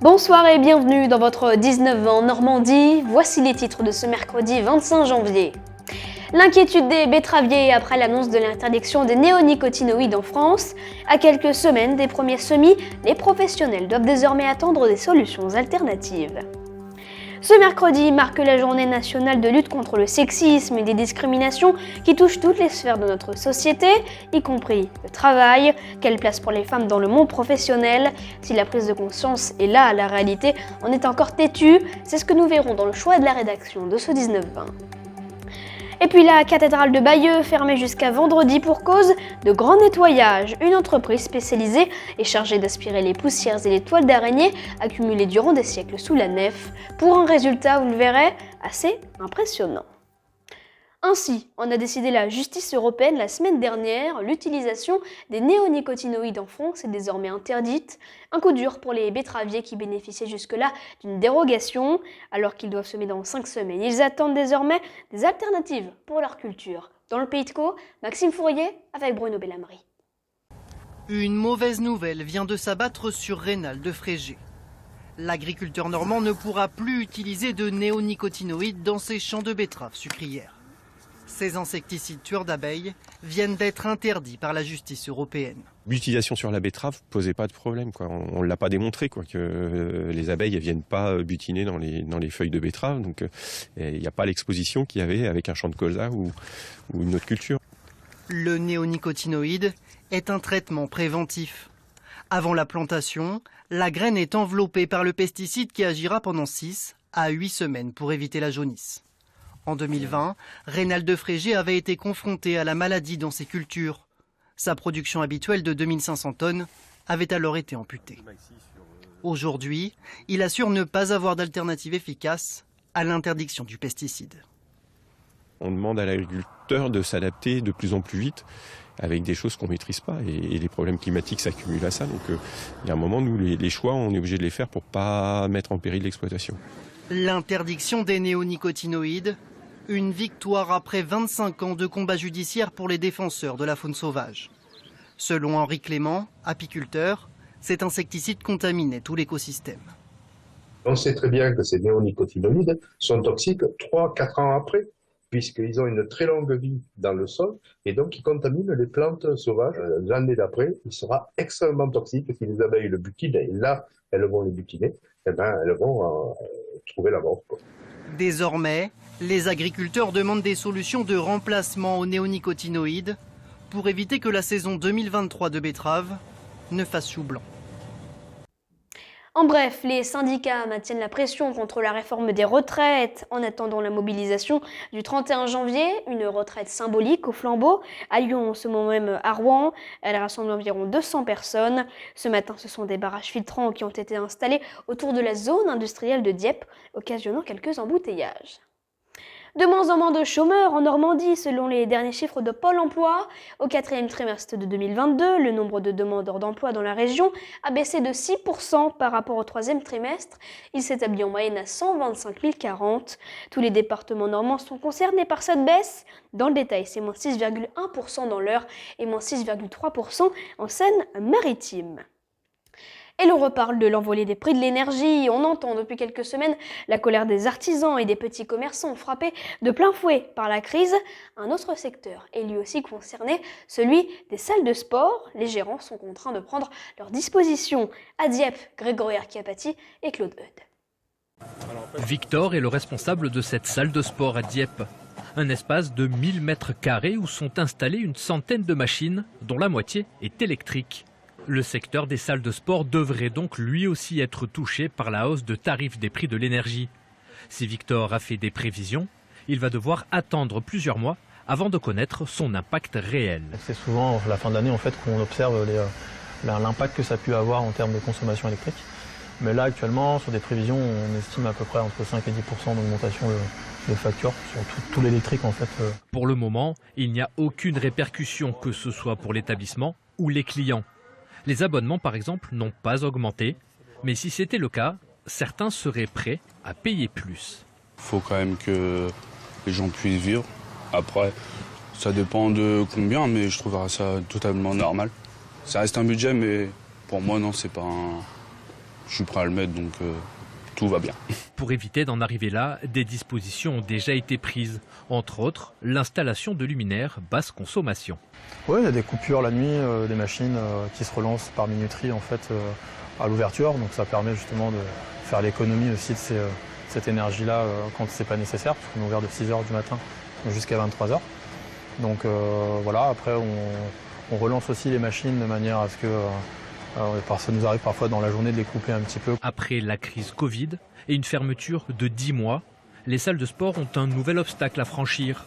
Bonsoir et bienvenue dans votre 19 en Normandie. Voici les titres de ce mercredi 25 janvier. L'inquiétude des betteraviers après l'annonce de l'interdiction des néonicotinoïdes en France. À quelques semaines des premiers semis, les professionnels doivent désormais attendre des solutions alternatives. Ce mercredi marque la journée nationale de lutte contre le sexisme et des discriminations qui touchent toutes les sphères de notre société, y compris le travail. Quelle place pour les femmes dans le monde professionnel? Si la prise de conscience est là, la réalité en est encore têtue. C'est ce que nous verrons dans le choix de la rédaction de ce 19-20. Et puis la cathédrale de Bayeux, fermée jusqu'à vendredi pour cause de grand nettoyage. Une entreprise spécialisée est chargée d'aspirer les poussières et les toiles d'araignée accumulées durant des siècles sous la nef, pour un résultat, vous le verrez, assez impressionnant. Ainsi, on a décidé la justice européenne la semaine dernière, l'utilisation des néonicotinoïdes en France est désormais interdite. Un coup dur pour les betteraviers qui bénéficiaient jusque-là d'une dérogation, alors qu'ils doivent semer dans 5 semaines. Ils attendent désormais des alternatives pour leur culture. Dans le Pays de Caux, Maxime Fourier avec Bruno Bellamri. Une mauvaise nouvelle vient de s'abattre sur Rénal de Frégé. L'agriculteur normand ne pourra plus utiliser de néonicotinoïdes dans ses champs de betteraves sucrières. Ces insecticides tueurs d'abeilles viennent d'être interdits par la justice européenne. L'utilisation sur la betterave posait pas de problème, quoi. On ne l'a pas démontré, quoi, que les abeilles ne viennent pas butiner dans les feuilles de betterave. Donc il n'y a pas l'exposition qu'il y avait avec un champ de colza ou une autre culture. Le néonicotinoïde est un traitement préventif. Avant la plantation, la graine est enveloppée par le pesticide qui agira pendant 6 à 8 semaines pour éviter la jaunisse. En 2020, Rénal de Frégé avait été confronté à la maladie dans ses cultures. Sa production habituelle de 2500 tonnes avait alors été amputée. Aujourd'hui, il assure ne pas avoir d'alternative efficace à l'interdiction du pesticide. On demande à l'agriculteur de s'adapter de plus en plus vite avec des choses qu'on ne maîtrise pas. Et les problèmes climatiques s'accumulent à ça. Donc il y a un moment, nous, les choix, on est obligé de les faire pour ne pas mettre en péril l'exploitation. L'interdiction des néonicotinoïdes, une victoire après 25 ans de combat judiciaire pour les défenseurs de la faune sauvage. Selon Henri Clément, apiculteur, cet insecticide contaminait tout l'écosystème. On sait très bien que ces néonicotinoïdes sont toxiques 3-4 ans après, puisqu'ils ont une très longue vie dans le sol et donc ils contaminent les plantes sauvages. L'année d'après, il sera extrêmement toxique si les abeilles le butinent, et là, elles vont le butiner, et elles vont trouver la mort, quoi. Désormais, les agriculteurs demandent des solutions de remplacement aux néonicotinoïdes pour éviter que la saison 2023 de betteraves ne fasse chou blanc. En bref, les syndicats maintiennent la pression contre la réforme des retraites en attendant la mobilisation du 31 janvier, une retraite symbolique au flambeau à Lyon, en ce moment même à Rouen. Elle rassemble environ 200 personnes. Ce matin, ce sont des barrages filtrants qui ont été installés autour de la zone industrielle de Dieppe, occasionnant quelques embouteillages. De moins en moins de chômeurs en Normandie, selon les derniers chiffres de Pôle emploi. Au 4e trimestre de 2022, le nombre de demandeurs d'emploi dans la région a baissé de 6% par rapport au 3e trimestre. Il s'établit en moyenne à 125 040. Tous les départements normands sont concernés par cette baisse. Dans le détail, c'est moins 6,1% dans l'Eure et moins 6,3% en Seine-Maritime. Et l'on reparle de l'envolée des prix de l'énergie. On entend depuis quelques semaines la colère des artisans et des petits commerçants frappés de plein fouet par la crise. Un autre secteur est lui aussi concerné, celui des salles de sport. Les gérants sont contraints de prendre leurs dispositions. À Dieppe, Grégory Archiapati et Claude Eudes. Victor est le responsable de cette salle de sport à Dieppe. Un espace de 1000 mètres carrés où sont installées une centaine de machines, dont la moitié est électrique. Le secteur des salles de sport devrait donc lui aussi être touché par la hausse de tarifs des prix de l'énergie. Si Victor a fait des prévisions, il va devoir attendre plusieurs mois avant de connaître son impact réel. C'est souvent à la fin de l'année en fait, qu'on observe l'impact que ça a pu avoir en termes de consommation électrique. Mais là actuellement, sur des prévisions, on estime à peu près entre 5 et 10% d'augmentation de facture sur tout l'électrique en fait. Pour le moment, il n'y a aucune répercussion, que ce soit pour l'établissement ou les clients. Les abonnements, par exemple, n'ont pas augmenté. Mais si c'était le cas, certains seraient prêts à payer plus. Il faut quand même que les gens puissent vivre. Après, ça dépend de combien, mais je trouverais ça totalement normal. Ça reste un budget, mais pour moi, non, c'est pas je suis prêt à le mettre, donc tout va bien. Pour éviter d'en arriver là, des dispositions ont déjà été prises. Entre autres, l'installation de luminaires basse consommation. Oui, il y a des coupures la nuit, des machines qui se relancent par minuterie en fait, à l'ouverture. Donc ça permet justement de faire l'économie aussi de cette énergie-là quand c'est pas nécessaire, parce qu'on est ouvert de 6h du matin jusqu'à 23h. Donc voilà, après on relance aussi les machines de manière à ce que ça nous arrive parfois dans la journée de les couper un petit peu. Après la crise Covid et une fermeture de 10 mois, les salles de sport ont un nouvel obstacle à franchir.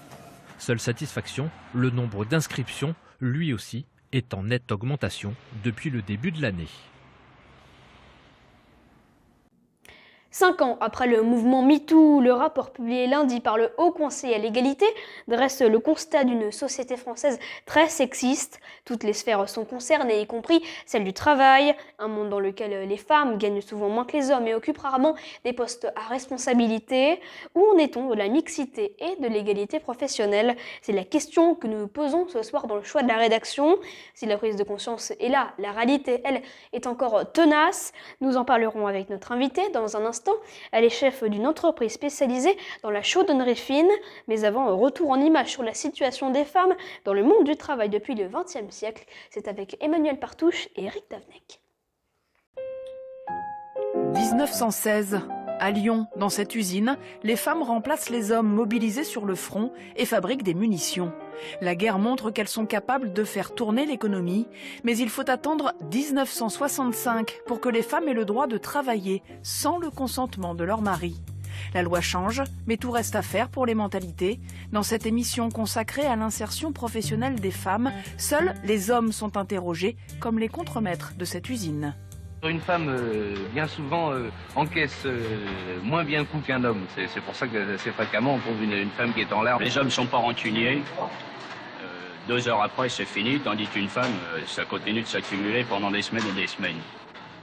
Seule satisfaction, le nombre d'inscriptions, lui aussi, est en nette augmentation depuis le début de l'année. 5 ans après le mouvement MeToo, le rapport publié lundi par le Haut Conseil à l'égalité dresse le constat d'une société française très sexiste. Toutes les sphères sont concernées, y compris celle du travail, un monde dans lequel les femmes gagnent souvent moins que les hommes et occupent rarement des postes à responsabilité. Où en est-on de la mixité et de l'égalité professionnelle? C'est la question que nous posons ce soir dans le choix de la rédaction. Si la prise de conscience est là, la réalité, elle, est encore tenace. Nous en parlerons avec notre invité dans un instant. Elle est chef d'une entreprise spécialisée dans la chaudronnerie fine. Mais avant, retour en images sur la situation des femmes dans le monde du travail depuis le XXe siècle. C'est avec Emmanuel Partouche et Eric Davenec. 1916. À Lyon, dans cette usine, les femmes remplacent les hommes mobilisés sur le front et fabriquent des munitions. La guerre montre qu'elles sont capables de faire tourner l'économie, mais il faut attendre 1965 pour que les femmes aient le droit de travailler sans le consentement de leur mari. La loi change, mais tout reste à faire pour les mentalités. Dans cette émission consacrée à l'insertion professionnelle des femmes, seuls les hommes sont interrogés comme les contremaîtres de cette usine. Une femme, bien souvent, encaisse moins bien coup qu'un homme. C'est pour ça que assez fréquemment, on trouve une femme qui est en larmes. Les hommes sont pas rancuniers. 2 heures après, c'est fini, tandis qu'une femme, ça continue de s'accumuler pendant des semaines et des semaines.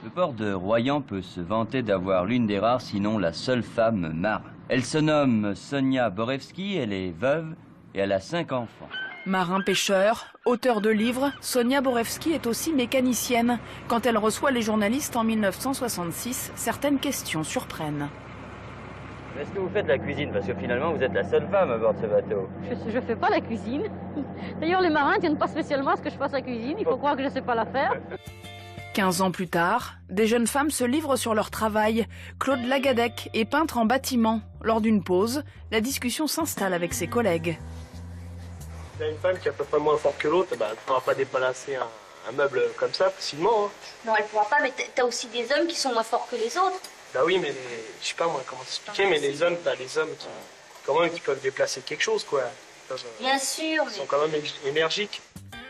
Le port de Royan peut se vanter d'avoir l'une des rares, sinon la seule femme marin. Elle se nomme Sonia Borewski, elle est veuve et elle a 5 enfants. Marin-pêcheur, auteur de livres, Sonia Borewski est aussi mécanicienne. Quand elle reçoit les journalistes en 1966, certaines questions surprennent. Est-ce que vous faites la cuisine? Parce que finalement, vous êtes la seule femme à bord de ce bateau. Je fais pas la cuisine. D'ailleurs, les marins ne tiennent pas spécialement à ce que je fasse la cuisine. Il faut croire que je sais pas la faire. 15 ans plus tard, des jeunes femmes se livrent sur leur travail. Claude Lagadec est peintre en bâtiment. Lors d'une pause, la discussion s'installe avec ses collègues. Il y a une femme qui est à peu près moins forte que l'autre, elle ne pourra pas déplacer un meuble comme ça facilement. Hein. Non, elle ne pourra pas, mais t'as aussi des hommes qui sont moins forts que les autres. Bah oui, mais je sais pas moi comment t'expliquer, mais les hommes, t'as les hommes qui peuvent déplacer quelque chose, quoi. Bien sûr. Ils sont quand même énergiques.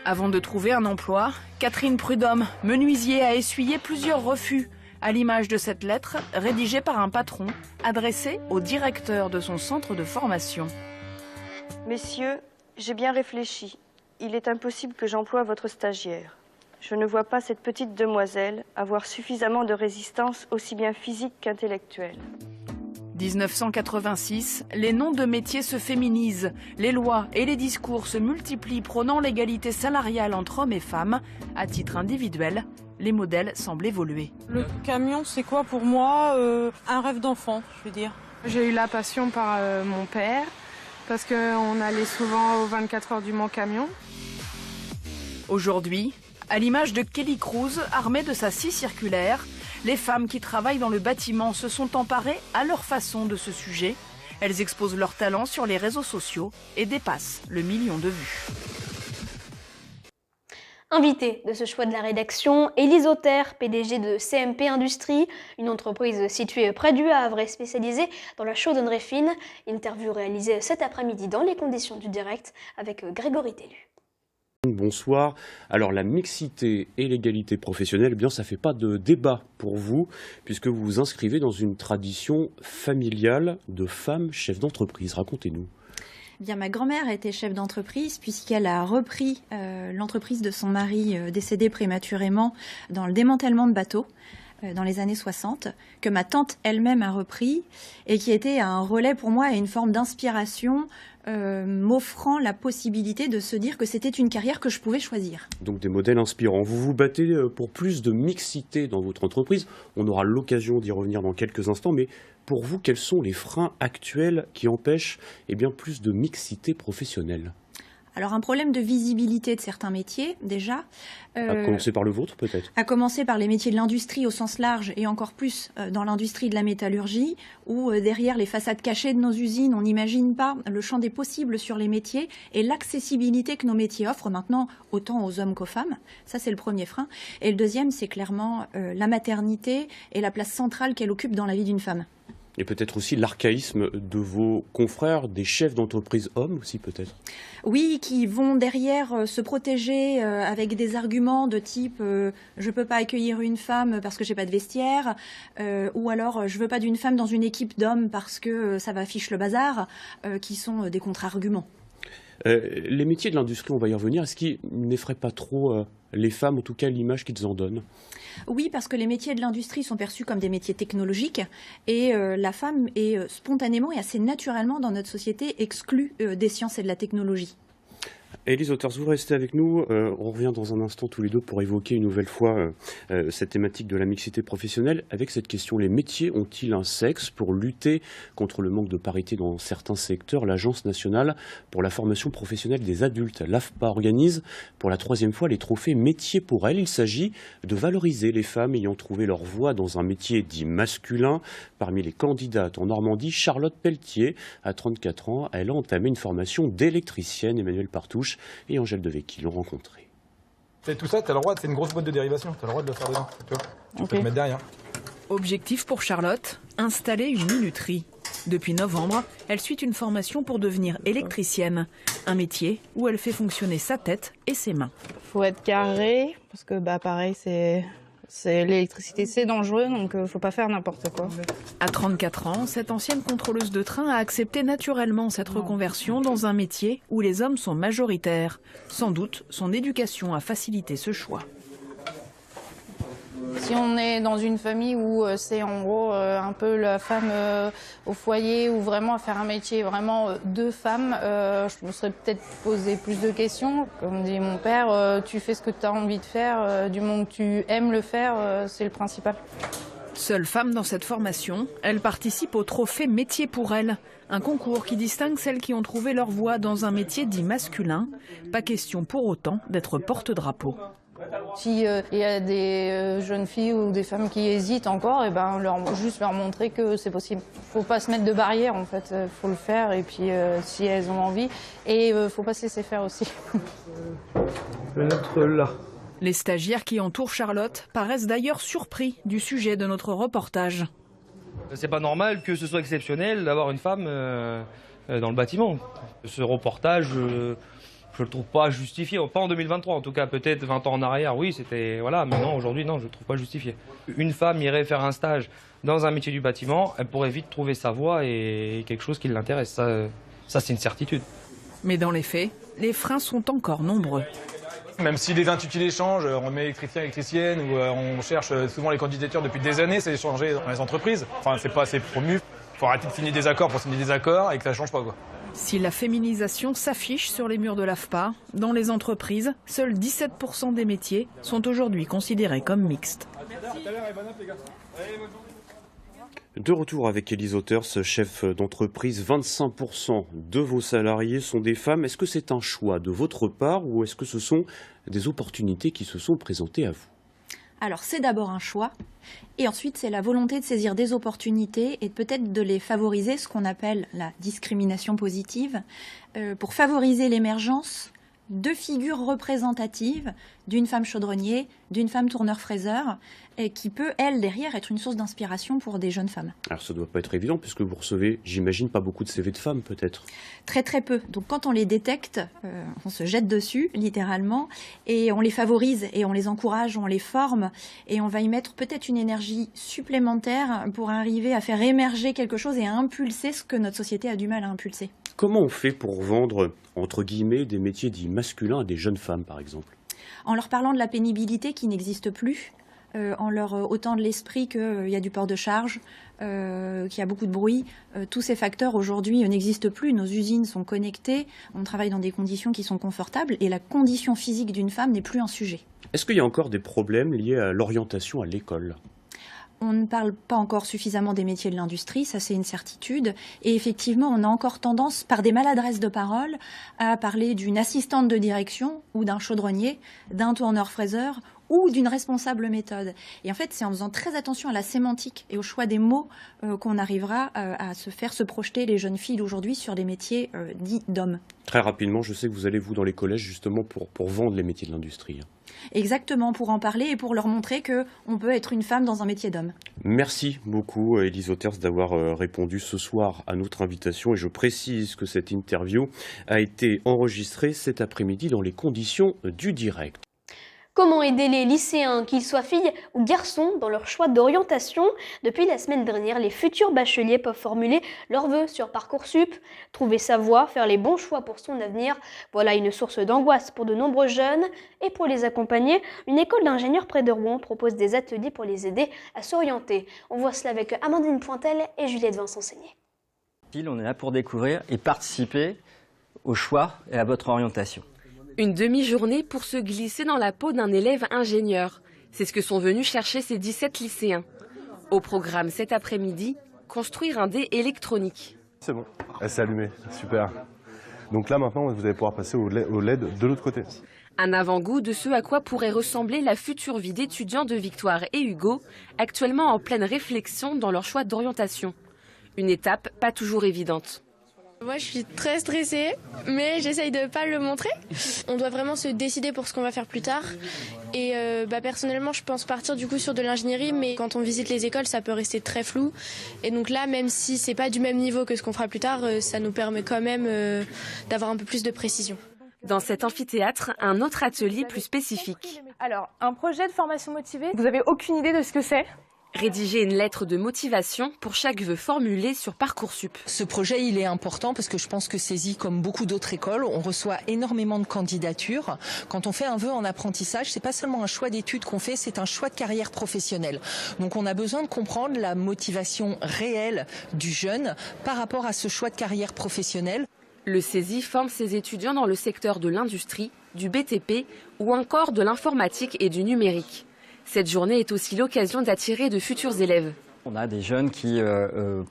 Avant de trouver un emploi, Catherine Prudhomme, menuisier, a essuyé plusieurs refus, à l'image de cette lettre rédigée par un patron, adressée au directeur de son centre de formation. Messieurs, j'ai bien réfléchi. Il est impossible que j'emploie votre stagiaire. Je ne vois pas cette petite demoiselle avoir suffisamment de résistance aussi bien physique qu'intellectuelle. 1986, les noms de métiers se féminisent. Les lois et les discours se multiplient prônant l'égalité salariale entre hommes et femmes. À titre individuel, les modèles semblent évoluer. Le camion, c'est quoi pour moi? Un rêve d'enfant, je veux dire. J'ai eu la passion par mon père, parce qu'on allait souvent aux 24 heures du Mans camion. Aujourd'hui, à l'image de Kelly Cruz, armée de sa scie circulaire, les femmes qui travaillent dans le bâtiment se sont emparées à leur façon de ce sujet. Elles exposent leurs talents sur les réseaux sociaux et dépassent le 1 million de vues. Invitée de ce choix de la rédaction, Élise Auter, PDG de CMP Industrie, une entreprise située près du Havre et spécialisée dans la chaudronnerie fine. Interview réalisée cet après-midi dans les conditions du direct avec Grégory Tellu. Bonsoir. Alors la mixité et l'égalité professionnelle, eh bien ça fait pas de débat pour vous, puisque vous vous inscrivez dans une tradition familiale de femmes chefs d'entreprise. Racontez-nous. Bien, ma grand-mère était chef d'entreprise puisqu'elle a repris l'entreprise de son mari décédé prématurément dans le démantèlement de bateaux dans les années 60, que ma tante elle-même a repris et qui était un relais pour moi et une forme d'inspiration m'offrant la possibilité de se dire que c'était une carrière que je pouvais choisir. Donc des modèles inspirants. Vous vous battez pour plus de mixité dans votre entreprise. On aura l'occasion d'y revenir dans quelques instants, mais pour vous, quels sont les freins actuels qui empêchent plus de mixité professionnelle ? Alors un problème de visibilité de certains métiers, déjà. À commencer par le vôtre, peut-être ? À commencer par les métiers de l'industrie au sens large et encore plus dans l'industrie de la métallurgie, où derrière les façades cachées de nos usines, on n'imagine pas le champ des possibles sur les métiers et l'accessibilité que nos métiers offrent maintenant autant aux hommes qu'aux femmes. Ça, c'est le premier frein. Et le deuxième, c'est clairement la maternité et la place centrale qu'elle occupe dans la vie d'une femme. Et peut-être aussi l'archaïsme de vos confrères, des chefs d'entreprise hommes aussi peut-être. Oui, qui vont derrière se protéger avec des arguments de type je ne peux pas accueillir une femme parce que j'ai pas de vestiaire, ou alors je veux pas d'une femme dans une équipe d'hommes parce que ça va fiche le bazar, qui sont des contre-arguments. Les métiers de l'industrie, on va y revenir, est-ce qu'ils n'effraient pas trop les femmes, en tout cas l'image qu'ils en donnent ? Oui, parce que les métiers de l'industrie sont perçus comme des métiers technologiques et la femme est spontanément et assez naturellement dans notre société exclue des sciences et de la technologie. Élise Auters, vous restez avec nous. On revient dans un instant tous les deux pour évoquer une nouvelle fois cette thématique de la mixité professionnelle avec cette question. Les métiers ont-ils un sexe ? Pour lutter contre le manque de parité dans certains secteurs, l'Agence nationale pour la formation professionnelle des adultes, l'AFPA, organise pour la 3e fois les trophées métiers pour elles. Il s'agit de valoriser les femmes ayant trouvé leur voie dans un métier dit masculin. Parmi les candidates en Normandie, Charlotte Pelletier, à 34 ans, elle a entamé une formation d'électricienne. Emmanuel Partouche et Angèle Devecchi l'ont rencontré. C'est tout ça, t'as le droit, c'est une grosse boîte de dérivation, t'as le droit de le faire dedans, tu vois. Tu peux te mettre derrière. Objectif pour Charlotte, installer une minuterie. Depuis novembre, elle suit une formation pour devenir électricienne, un métier où elle fait fonctionner sa tête et ses mains. Faut être carré, parce que pareil, l'électricité c'est dangereux, donc faut pas faire n'importe quoi. À 34 ans, cette ancienne contrôleuse de train a accepté naturellement cette reconversion dans un métier où les hommes sont majoritaires. Sans doute, son éducation a facilité ce choix. Si on est dans une famille où c'est en gros un peu la femme au foyer ou vraiment à faire un métier vraiment de femme, je me serais peut-être posé plus de questions. Comme dit mon père, tu fais ce que tu as envie de faire, du moment que tu aimes le faire, c'est le principal. Seule femme dans cette formation, elle participe au trophée Métier pour elle, un concours qui distingue celles qui ont trouvé leur voie dans un métier dit masculin. Pas question pour autant d'être porte-drapeau. S'il y a des jeunes filles ou des femmes qui hésitent encore, juste leur montrer que c'est possible. Faut pas se mettre de barrière en fait, faut le faire et puis si elles ont envie. Et faut pas se laisser faire aussi. Je vais mettre là. Les stagiaires qui entourent Charlotte paraissent d'ailleurs surpris du sujet de notre reportage. C'est pas normal que ce soit exceptionnel d'avoir une femme dans le bâtiment. Ce reportage, je le trouve pas justifié, pas en 2023 en tout cas, peut-être 20 ans en arrière, oui, c'était voilà, mais non, aujourd'hui non, je le trouve pas justifié. Une femme irait faire un stage dans un métier du bâtiment, elle pourrait vite trouver sa voie et quelque chose qui l'intéresse, ça c'est une certitude. Mais dans les faits, les freins sont encore nombreux. Même si les intitulés changent, on met électricien, électricienne, ou on cherche souvent les candidatures depuis des années, c'est changé dans les entreprises. Enfin, c'est pas assez promu. Faut arrêter de signer des accords pour signer des accords et que ça change pas, quoi. Si la féminisation s'affiche sur les murs de l'AFPA, dans les entreprises, seuls 17% des métiers sont aujourd'hui considérés comme mixtes. De retour avec Élise Auters, chef d'entreprise, 25% de vos salariés sont des femmes. Est-ce que c'est un choix de votre part ou est-ce que ce sont des opportunités qui se sont présentées à vous ? Alors c'est d'abord un choix et ensuite c'est la volonté de saisir des opportunités et peut-être de les favoriser, ce qu'on appelle la discrimination positive, pour favoriser l'émergence de figures représentatives d'une femme chaudronnier, d'une femme tourneur-fraiseur, et qui peut, elle, derrière, être une source d'inspiration pour des jeunes femmes. Alors ça ne doit pas être évident, puisque vous recevez, j'imagine, pas beaucoup de CV de femmes, peut-être. Très très peu. Donc quand on les détecte, on se jette dessus, littéralement, et on les favorise, et on les encourage, on les forme, et on va y mettre peut-être une énergie supplémentaire pour arriver à faire émerger quelque chose et à impulser ce que notre société a du mal à impulser. Comment on fait pour vendre, entre guillemets, des métiers dits masculins à des jeunes femmes, par exemple ? En leur parlant de la pénibilité qui n'existe plus, en leur ôtant de l'esprit qu'il y a du port de charge, qu'il y a beaucoup de bruit. Tous ces facteurs aujourd'hui n'existent plus. Nos usines sont connectées, on travaille dans des conditions qui sont confortables et la condition physique d'une femme n'est plus un sujet. Est-ce qu'il y a encore des problèmes liés à l'orientation à l'école ? On ne parle pas encore suffisamment des métiers de l'industrie, ça c'est une certitude. Et effectivement, on a encore tendance, par des maladresses de parole, à parler d'une assistante de direction ou d'un chaudronnier, d'un tourneur-fraiseur ou d'une responsable méthode. Et en fait, c'est en faisant très attention à la sémantique et au choix des mots qu'on arrivera à se projeter les jeunes filles d'aujourd'hui sur des métiers dits d'hommes. Très rapidement, je sais que vous allez, vous, dans les collèges, justement, pour vendre les métiers de l'industrie. Exactement, pour en parler et pour leur montrer qu'on peut être une femme dans un métier d'homme. Merci beaucoup, Élise Auters, d'avoir répondu ce soir à notre invitation. Et je précise que cette interview a été enregistrée cet après-midi dans les conditions du direct. Comment aider les lycéens, qu'ils soient filles ou garçons, dans leur choix d'orientation? Depuis la semaine dernière, les futurs bacheliers peuvent formuler leurs vœux sur Parcoursup, trouver sa voie, faire les bons choix pour son avenir. Voilà une source d'angoisse pour de nombreux jeunes. Et pour les accompagner, une école d'ingénieurs près de Rouen propose des ateliers pour les aider à s'orienter. On voit cela avec Amandine Pointel et Juliette Vincent-Seigné. On est là pour découvrir et participer au choix et à votre orientation. Une demi-journée pour se glisser dans la peau d'un élève ingénieur. C'est ce que sont venus chercher ces 17 lycéens. Au programme cet après-midi, construire un dé électronique. C'est bon, elle s'est allumée, super. Donc là maintenant, vous allez pouvoir passer au LED de l'autre côté. Un avant-goût de ce à quoi pourrait ressembler la future vie d'étudiants de Victoire et Hugo, actuellement en pleine réflexion dans leur choix d'orientation. Une étape pas toujours évidente. Moi, je suis très stressée, mais j'essaye de ne pas le montrer. On doit vraiment se décider pour ce qu'on va faire plus tard. Et personnellement, je pense partir du coup sur de l'ingénierie, mais quand on visite les écoles, ça peut rester très flou. Et donc là, même si c'est pas du même niveau que ce qu'on fera plus tard, ça nous permet quand même d'avoir un peu plus de précision. Dans cet amphithéâtre, un autre atelier plus spécifique. Alors, un projet de formation motivée, vous n'avez aucune idée de ce que c'est ? Rédiger une lettre de motivation pour chaque vœu formulé sur Parcoursup. Ce projet, il est important parce que je pense que CESI, comme beaucoup d'autres écoles, on reçoit énormément de candidatures. Quand on fait un vœu en apprentissage, c'est pas seulement un choix d'études qu'on fait, c'est un choix de carrière professionnelle. Donc on a besoin de comprendre la motivation réelle du jeune par rapport à ce choix de carrière professionnelle. Le CESI forme ses étudiants dans le secteur de l'industrie, du BTP ou encore de l'informatique et du numérique. Cette journée est aussi l'occasion d'attirer de futurs élèves. On a des jeunes qui,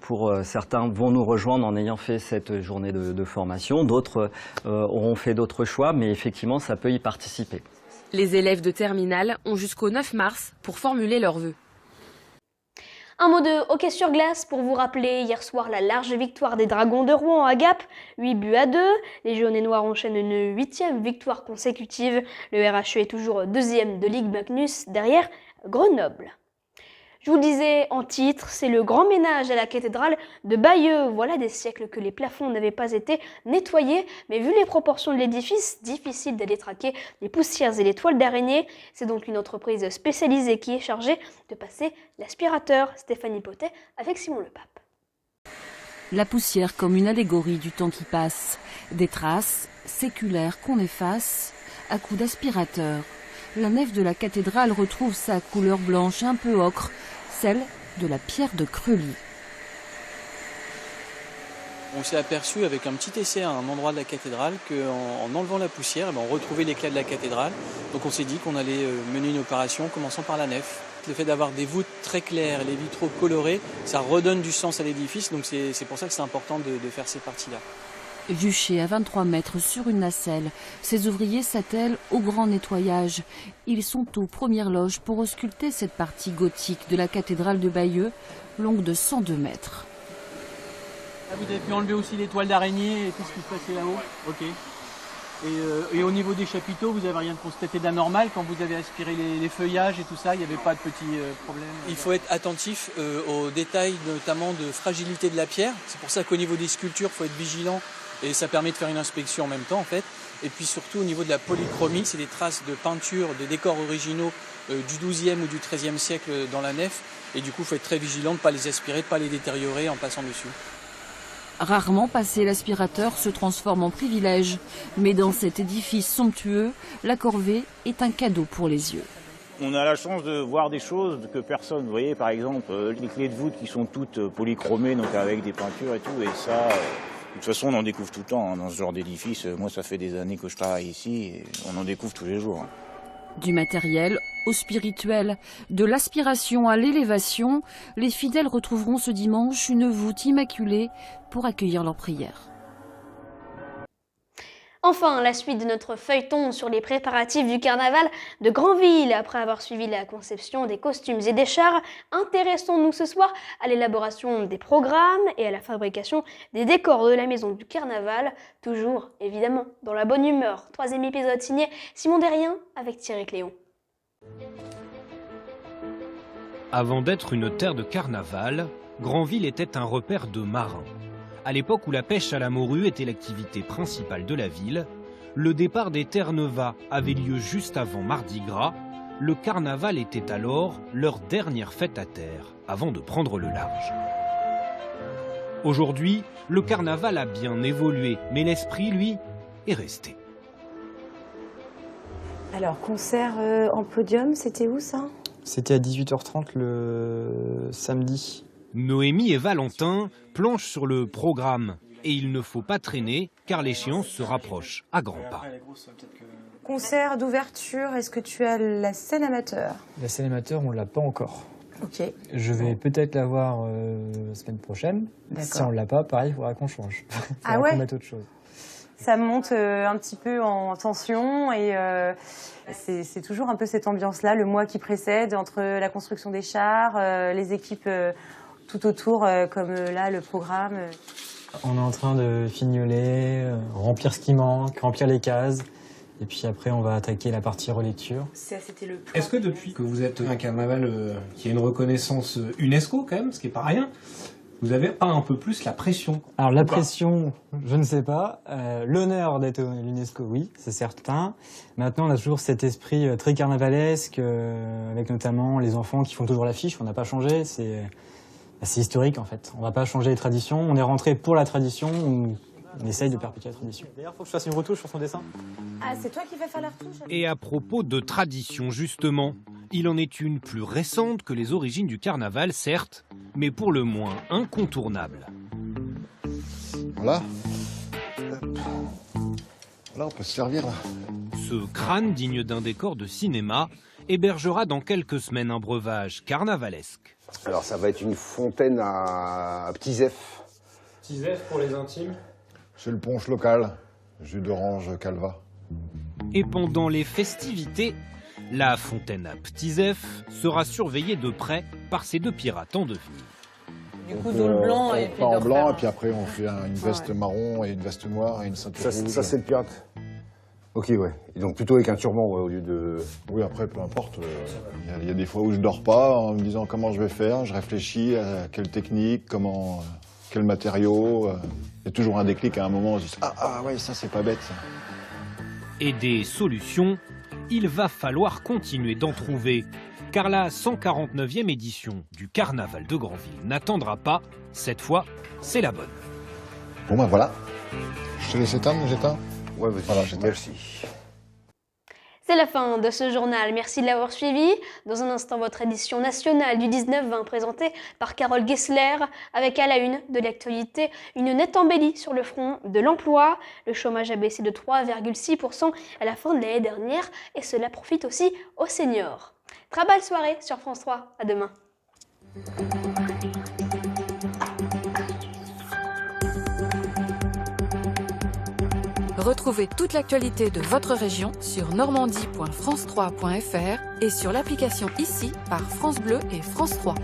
pour certains, vont nous rejoindre en ayant fait cette journée de formation. D'autres auront fait d'autres choix, mais effectivement, ça peut y participer. Les élèves de terminale ont jusqu'au 9 mars pour formuler leurs vœux. Un mot de hockey sur glace pour vous rappeler hier soir la large victoire des Dragons de Rouen à Gap, 8-2. Les jaunes et noirs enchaînent une 8e victoire consécutive. Le RHE est toujours 2e de Ligue Magnus derrière Grenoble. Je vous le disais en titre, c'est le grand ménage à la cathédrale de Bayeux. Voilà des siècles que les plafonds n'avaient pas été nettoyés, mais vu les proportions de l'édifice, difficile d'aller traquer les poussières et les toiles d'araignée. C'est donc une entreprise spécialisée qui est chargée de passer l'aspirateur. Stéphanie Potet avec Simon Lepape. La poussière comme une allégorie du temps qui passe. Des traces séculaires qu'on efface à coups d'aspirateur. La nef de la cathédrale retrouve sa couleur blanche un peu ocre, celle de la pierre de Creully. On s'est aperçu avec un petit essai à un endroit de la cathédrale qu'en enlevant la poussière, on retrouvait l'éclat de la cathédrale. Donc on s'est dit qu'on allait mener une opération commençant par la nef. Le fait d'avoir des voûtes très claires et les vitraux colorés, ça redonne du sens à l'édifice. Donc c'est pour ça que c'est important de faire ces parties-là. Juché à 23 mètres sur une nacelle, ces ouvriers s'attellent au grand nettoyage. Ils sont aux premières loges pour ausculter cette partie gothique de la cathédrale de Bayeux, longue de 102 mètres. Vous avez pu enlever aussi les toiles d'araignée et tout ce qui se passait là-haut. Ok. Et au niveau des chapiteaux, vous n'avez rien constaté d'anormal quand vous avez aspiré les feuillages et tout ça, il n'y avait pas de petits problèmes? Il faut être attentif aux détails, notamment de fragilité de la pierre. C'est pour ça qu'au niveau des sculptures, il faut être vigilant et ça permet de faire une inspection en même temps en fait. Et puis surtout au niveau de la polychromie, c'est des traces de peinture, de décors originaux du XIIe ou du XIIIe siècle dans la nef. Et du coup, il faut être très vigilant de ne pas les aspirer, de ne pas les détériorer en passant dessus. Rarement passé l'aspirateur se transforme en privilège. Mais dans cet édifice somptueux, la corvée est un cadeau pour les yeux. On a la chance de voir des choses que personne. Vous voyez, par exemple, les clés de voûte qui sont toutes polychromées, donc avec des peintures et tout. Et ça, de toute façon, on en découvre tout le temps dans ce genre d'édifice. Moi, ça fait des années que je travaille ici et on en découvre tous les jours. Du matériel au spirituel, de l'aspiration à l'élévation, les fidèles retrouveront ce dimanche une voûte immaculée pour accueillir leurs prières. Enfin, la suite de notre feuilleton sur les préparatifs du carnaval de Granville. Après avoir suivi la conception des costumes et des chars, intéressons-nous ce soir à l'élaboration des programmes et à la fabrication des décors de la maison du carnaval. Toujours, évidemment, dans la bonne humeur. 3e épisode signé Simon Derrien avec Thierry Cléon. Avant d'être une terre de carnaval, Granville était un repère de marins. À l'époque où la pêche à la morue était l'activité principale de la ville, le départ des Terre-Neuva avait lieu juste avant Mardi Gras. Le carnaval était alors leur dernière fête à terre, avant de prendre le large. Aujourd'hui, le carnaval a bien évolué, mais l'esprit, lui, est resté. Alors, concert en podium, c'était où ça? C'était à 18h30 le samedi. Noémie et Valentin planchent sur le programme. Et il ne faut pas traîner, car l'échéance se rapproche à grands pas. Concert d'ouverture, est-ce que tu as la scène amateur? La scène amateur, on ne l'a pas encore. Ok. Je vais peut-être l'avoir la semaine prochaine. Si on ne l'a pas, pareil, il faudra qu'on change. Ah ouais? Qu'on mette autre chose. Ça monte un petit peu en tension et c'est toujours un peu cette ambiance-là, le mois qui précède, entre la construction des chars, les équipes tout autour, comme là, le programme. On est en train de fignoler, remplir ce qui manque, remplir les cases. Et puis après, on va attaquer la partie relecture. C'était le plan. Est-ce que depuis que vous êtes un carnaval qui a une reconnaissance UNESCO quand même, ce qui n'est pas rien, vous avez pas un peu plus la pression? Alors la pression, je ne sais pas. L'honneur d'être à l'UNESCO, oui, c'est certain. Maintenant, on a toujours cet esprit très carnavalesque, avec notamment les enfants qui font toujours l'affiche. On n'a pas changé, c'est historique en fait. On ne va pas changer les traditions. On est rentré pour la tradition, on essaye de perpétuer la tradition. D'ailleurs, il faut que je fasse une retouche sur son dessin. Ah, c'est toi qui vas faire la retouche? Et à propos de tradition, justement, il en est une plus récente que les origines du carnaval, certes, mais pour le moins incontournable. Voilà. Là, on peut se servir, là. Ce crâne, digne d'un décor de cinéma, hébergera dans quelques semaines un breuvage carnavalesque. Alors, ça va être une fontaine à petits F. Petits F pour les intimes. C'est le punch local, jus d'orange Calva. Et pendant les festivités, la fontaine à Petits F sera surveillée de près par ces deux pirates en devenir. Du coup, dans le blanc et puis en blanc, et puis après on fait une veste marron et une veste noire et une ceinture rouge. Ça, c'est le pirate. Ok, ouais. Et donc plutôt avec un turban, ouais, au lieu de... Oui, après, peu importe. Il y a des fois où je dors pas en me disant comment je vais faire. Je réfléchis à quelle technique, quel matériau. Il y a toujours un déclic à un moment. On se dit ah ouais, ça c'est pas bête. Ça. Et des solutions, il va falloir continuer d'en trouver. Car la 149e édition du Carnaval de Granville n'attendra pas. Cette fois, c'est la bonne. Bon ben voilà. Je te laisse éteindre, j'éteins. Ouais, voilà, merci. C'est la fin de ce journal. Merci de l'avoir suivi. Dans un instant, votre édition nationale du 19-20 présentée par Carole Gessler, avec à la une de l'actualité une nette embellie sur le front de l'emploi. Le chômage a baissé de 3,6% à la fin de l'année dernière et cela profite aussi aux seniors. Très belle soirée sur France 3. À demain. Retrouvez toute l'actualité de votre région sur normandie.france3.fr et sur l'application ici par France Bleu et France 3.